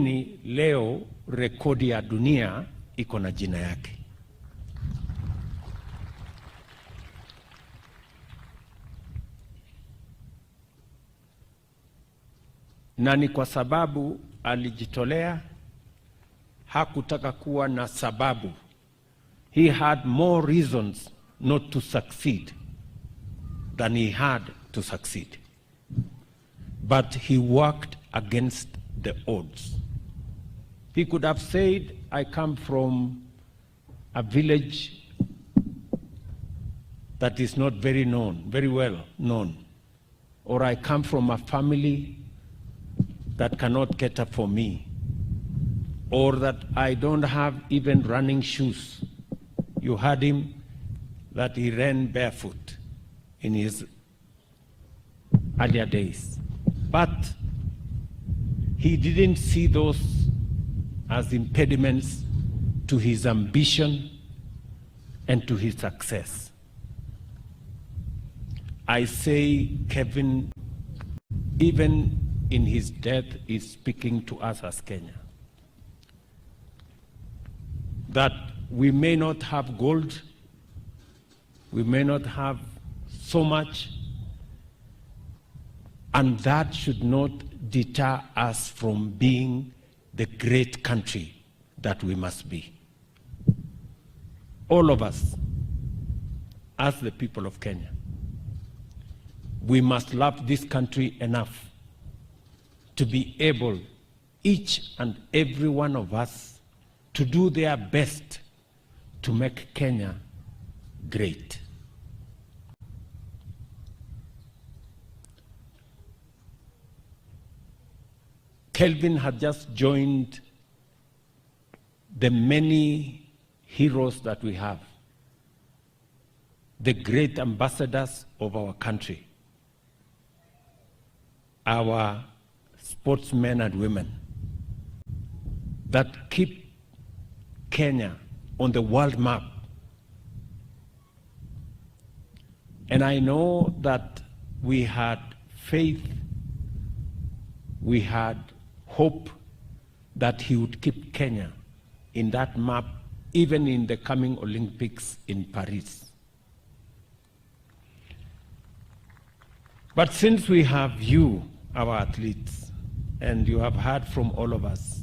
Ni leo rekodi ya dunia iko na jina yake. Na ni kwa sababu alijitolea, hakutaka kuwa na sababu. He had more reasons not to succeed than he had to succeed. But he worked against the odds. He could have said, I come from a village that is not very well known, or I come from a family that cannot cater for me, or that I don't have even running shoes. You heard him that he ran barefoot in his earlier days. But he didn't see those as impediments to his ambition and to his success. I say Kevin, even in his death, is speaking to us as Kenya. That we may not have gold, we may not have so much, and that should not deter us from being the great country that we must be. All of us, as the people of Kenya, we must love this country enough to be able, each and every one of us, to do their best to make Kenya great. Kelvin had just joined the many heroes that we have, the great ambassadors of our country, our sportsmen and women that keep Kenya on the world map. And I know that we had faith, we had hope that he would keep Kenya in that map, even in the coming Olympics in Paris. But since we have you, our athletes, and you have heard from all of us,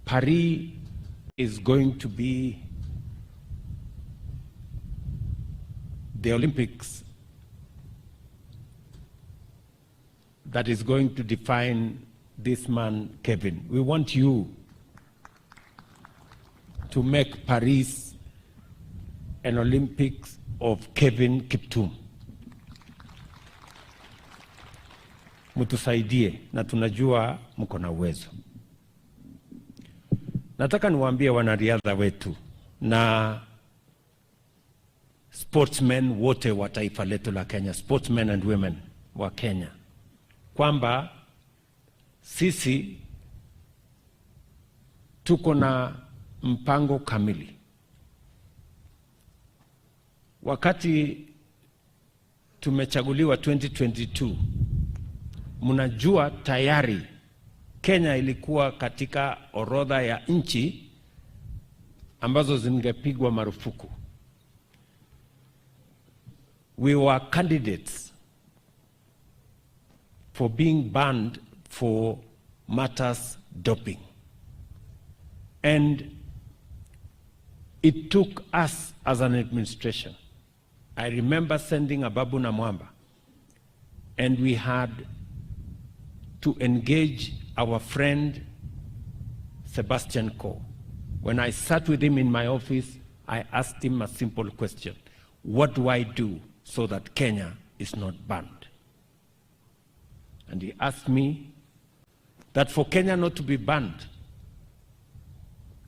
Paris is going to be the Olympics that is going to define this man, Kevin. We want you to make Paris an Olympics of Kevin Kiptum. Mutusaidie na tunajua mko na uwezo. Nataka niwaambie wanariadha wetu na sportsmen wote wa taifa letu la Kenya, sportsmen and women wa Kenya, kwamba sisi tuko na mpango kamili. Wakati tumechaguliwa 2022, mnajua tayari Kenya ilikuwa katika orodha ya nchi ambazo zingepigwa marufuku. We were candidates for being banned for matters doping. And it took us as an administration. I remember sending Ababu na Mwamba, and we had to engage our friend Sebastian Coe. When I sat with him in my office, I asked him a simple question: what do I do so that Kenya is not banned? And he asked me that for Kenya not to be banned,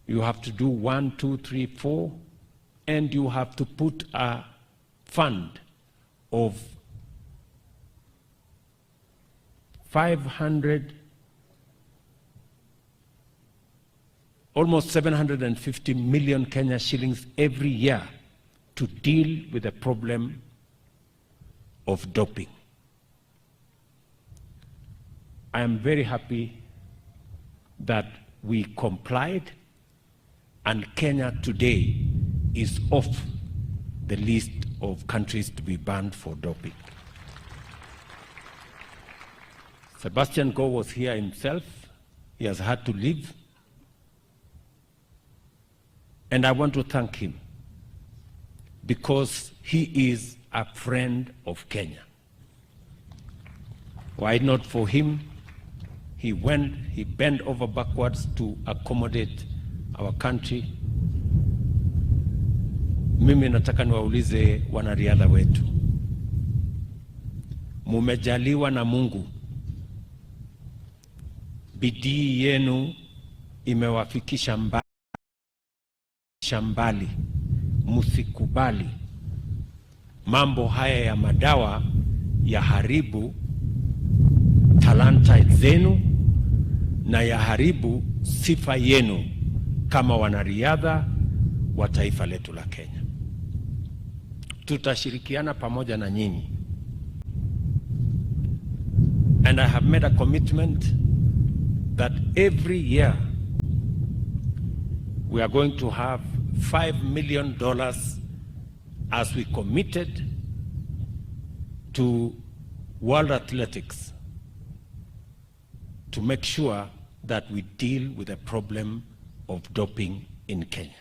you have to do 1, 2, 3, 4, and you have to put a fund of 500, almost 750 million Kenya shillings every year to deal with the problem of doping. I am very happy that we complied, and Kenya today is off the list of countries to be banned for doping. Sebastian Coe was here himself. He has had to leave. And I want to thank him because he is a friend of Kenya. Why not for him? He bent over backwards to accommodate our country. Mimi nataka niwaulize wanariadha wetu. Mumejaliwa na Mungu. Bidii yenu imewafikisha mbali. Musikubali mambo haya ya madawa ya haribu talanta zenu na ya haribu sifa yenu kama wanariadha wa taifa letu la Kenya. Tutashirikiana pamoja na nyinyi. And I have made a commitment that every year we are going to have $5 million as we committed to World Athletics to make sure that we deal with the problem of doping in Kenya.